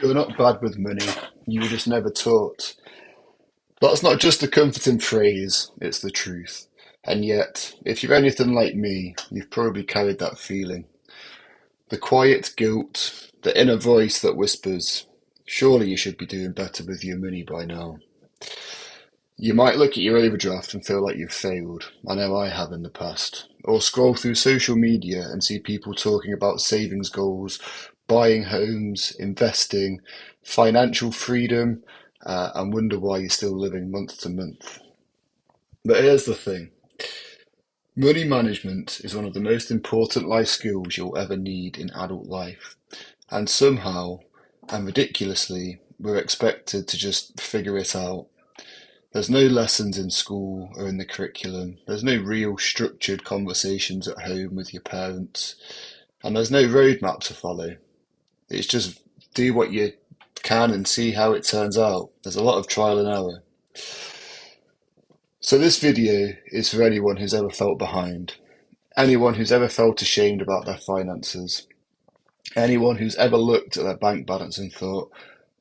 You're not bad with money, you were just never taught. That's not just a comforting phrase, it's the truth. And yet, if you're anything like me, you've probably carried that feeling. The quiet guilt, the inner voice that whispers, surely you should be doing better with your money by now. You might look at your overdraft and feel like you've failed. I know I have in the past. Or scroll through social media and see people talking about savings goals, buying homes, investing, financial freedom, and wonder why you're still living month to month. But here's the thing. Money management is one of the most important life skills you'll ever need in adult life. And somehow, and ridiculously, we're expected to just figure it out. There's no lessons in school or in the curriculum. There's no real structured conversations at home with your parents. And there's no roadmap to follow. It's just do what you can and see how it turns out. There's a lot of trial and error. So this video is for anyone who's ever felt behind, anyone who's ever felt ashamed about their finances, anyone who's ever looked at their bank balance and thought,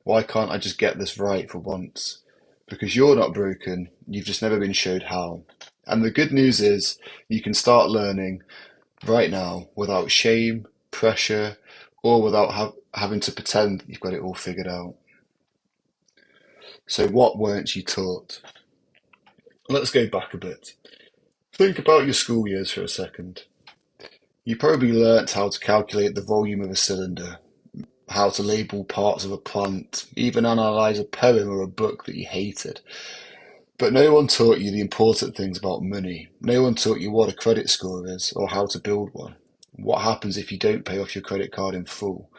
why can't I just get this right for once? Because you're not broken, you've just never been showed how. And the good news is you can start learning right now without shame, pressure, or without having to pretend you've got it all figured out. So what weren't you taught? Let's go back a bit. Think about your school years for a second. You probably learnt how to calculate the volume of a cylinder, how to label parts of a plant, even analyse a poem or a book that you hated. But no one taught you the important things about money. No one taught you what a credit score is or how to build one. What happens if you don't pay off your credit card in full?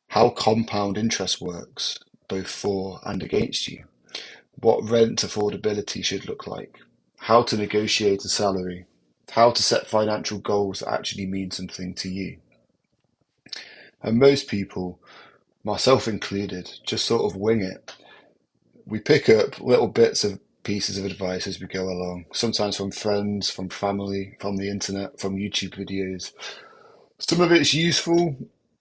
How compound interest works, both for and against you. What rent affordability should look like. How to negotiate a salary. How to set financial goals that actually mean something to you. And most people, myself included, just sort of wing it. We pick up little bits of pieces of advice as we go along, sometimes from friends, from family, from the internet, from YouTube videos. Some of it's useful,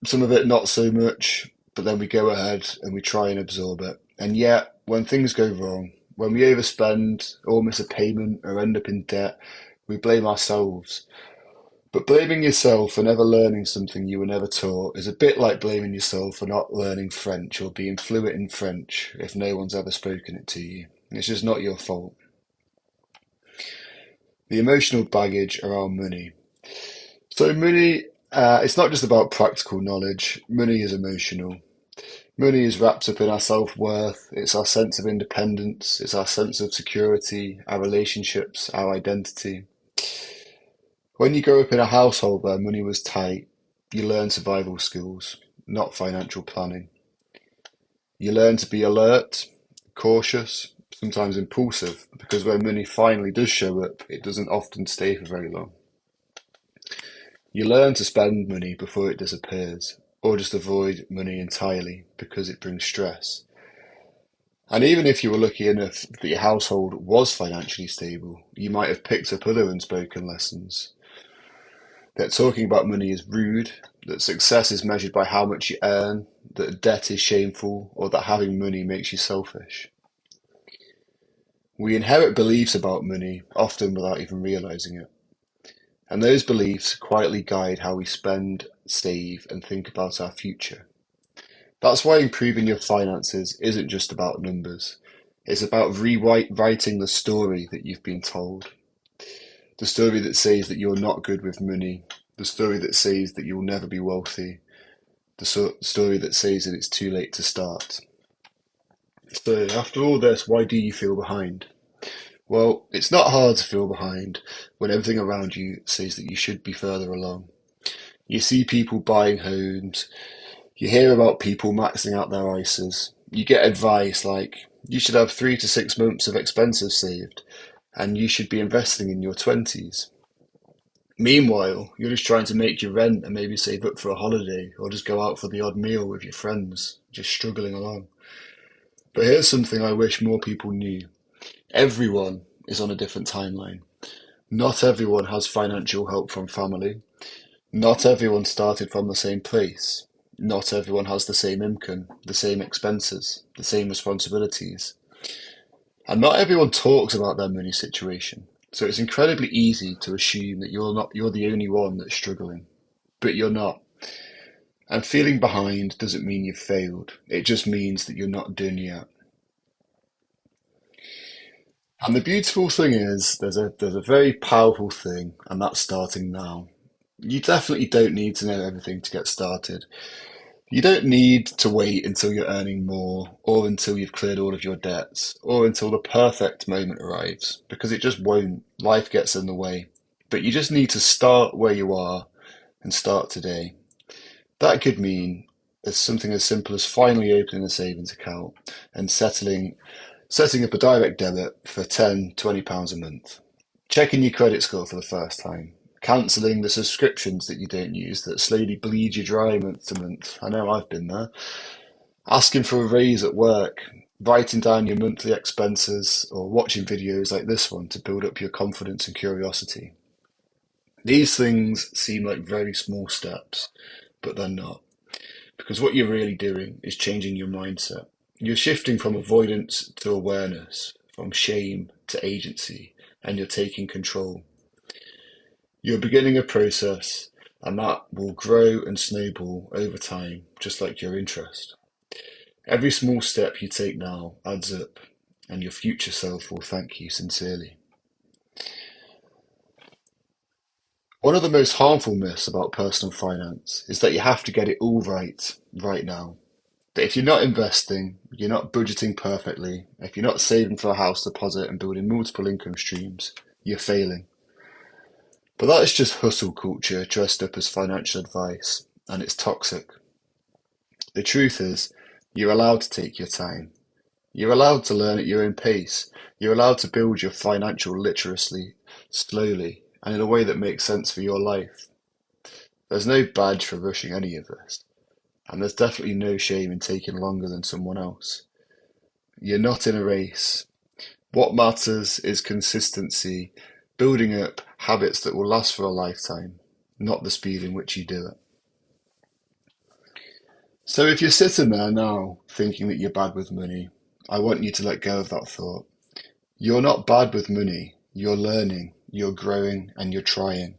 some of it not so much, but then we go ahead and we try and absorb it. And yet, when things go wrong, when we overspend or miss a payment or end up in debt, we blame ourselves. But blaming yourself for never learning something you were never taught is a bit like blaming yourself for not learning French or being fluent in French if no one's ever spoken it to you. It's just not your fault. The emotional baggage around money. So money, it's not just about practical knowledge. Money is emotional. Money is wrapped up in our self-worth. It's our sense of independence. It's our sense of security, our relationships, our identity. When you grow up in a household where money was tight, you learn survival skills, not financial planning. You learn to be alert, cautious, sometimes impulsive, because when money finally does show up, it doesn't often stay for very long. You learn to spend money before it disappears, or just avoid money entirely because it brings stress. And even if you were lucky enough that your household was financially stable, you might have picked up other unspoken lessons. That talking about money is rude, that success is measured by how much you earn, that debt is shameful, or that having money makes you selfish. We inherit beliefs about money, often without even realizing it. And those beliefs quietly guide how we spend, save, and think about our future. That's why improving your finances isn't just about numbers. It's about rewriting the story that you've been told. The story that says that you're not good with money. The story that says that you'll never be wealthy. The story that says that it's too late to start. So, after all this, why do you feel behind? Well, it's not hard to feel behind when everything around you says that you should be further along. You see people buying homes, you hear about people maxing out their ISAs, you get advice like, you should have 3 to 6 months of expenses saved, and you should be investing in your 20s. Meanwhile, you're just trying to make your rent and maybe save up for a holiday or just go out for the odd meal with your friends, just struggling along. But here's something I wish more people knew. Everyone is on a different timeline. Not everyone has financial help from family. Not everyone started from the same place. Not everyone has the same income, the same expenses, the same responsibilities. And not everyone talks about their money situation. So it's incredibly easy to assume that you're the only one that's struggling. But you're not. And feeling behind doesn't mean you've failed. It just means that you're not done yet. And the beautiful thing is, there's a very powerful thing, and that's starting now. You definitely don't need to know everything to get started. You don't need to wait until you're earning more, or until you've cleared all of your debts, or until the perfect moment arrives, because it just won't. Life gets in the way. But you just need to start where you are and start today. That could mean as something as simple as finally opening a savings account and setting up a direct debit for £10, £20 a month. Checking your credit score for the first time. Cancelling the subscriptions that you don't use that slowly bleed you dry month to month. I know I've been there. Asking for a raise at work. Writing down your monthly expenses or watching videos like this one to build up your confidence and curiosity. These things seem like very small steps, but they're not. Because what you're really doing is changing your mindset. You're shifting from avoidance to awareness, from shame to agency, and you're taking control. You're beginning a process, and that will grow and snowball over time, just like your interest. Every small step you take now adds up, and your future self will thank you sincerely. One of the most harmful myths about personal finance is that you have to get it all right now. That if you're not investing, you're not budgeting perfectly, if you're not saving for a house deposit and building multiple income streams, you're failing. But that is just hustle culture dressed up as financial advice, and it's toxic. The truth is, you're allowed to take your time. You're allowed to learn at your own pace. You're allowed to build your financial literacy slowly and in a way that makes sense for your life. There's no badge for rushing any of this, and there's definitely no shame in taking longer than someone else. You're not in a race. What matters is consistency, building up habits that will last for a lifetime, not the speed in which you do it. So if you're sitting there now thinking that you're bad with money, I want you to let go of that thought. You're not bad with money. You're learning, you're growing, and you're trying.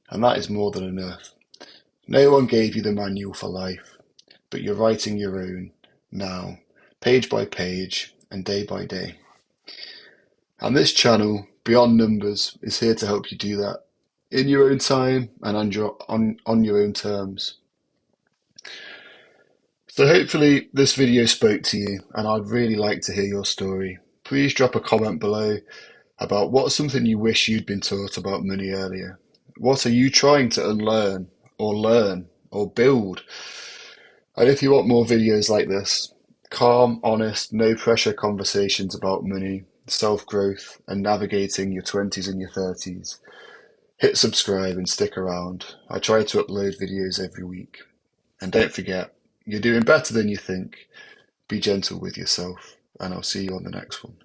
And that is more than enough. No one gave you the manual for life, but you're writing your own now, page by page and day by day. And this channel, Beyond Numbers, is here to help you do that in your own time and on your own terms. So hopefully this video spoke to you, and I'd really like to hear your story. Please drop a comment below about what's something you wish you'd been taught about money earlier. What are you trying to unlearn or learn or build? And if you want more videos like this, calm, honest, no pressure conversations about money, self-growth, and navigating your 20s and your 30s, hit subscribe and stick around. I try to upload videos every week. And don't forget, you're doing better than you think. Be gentle with yourself, and I'll see you on the next one.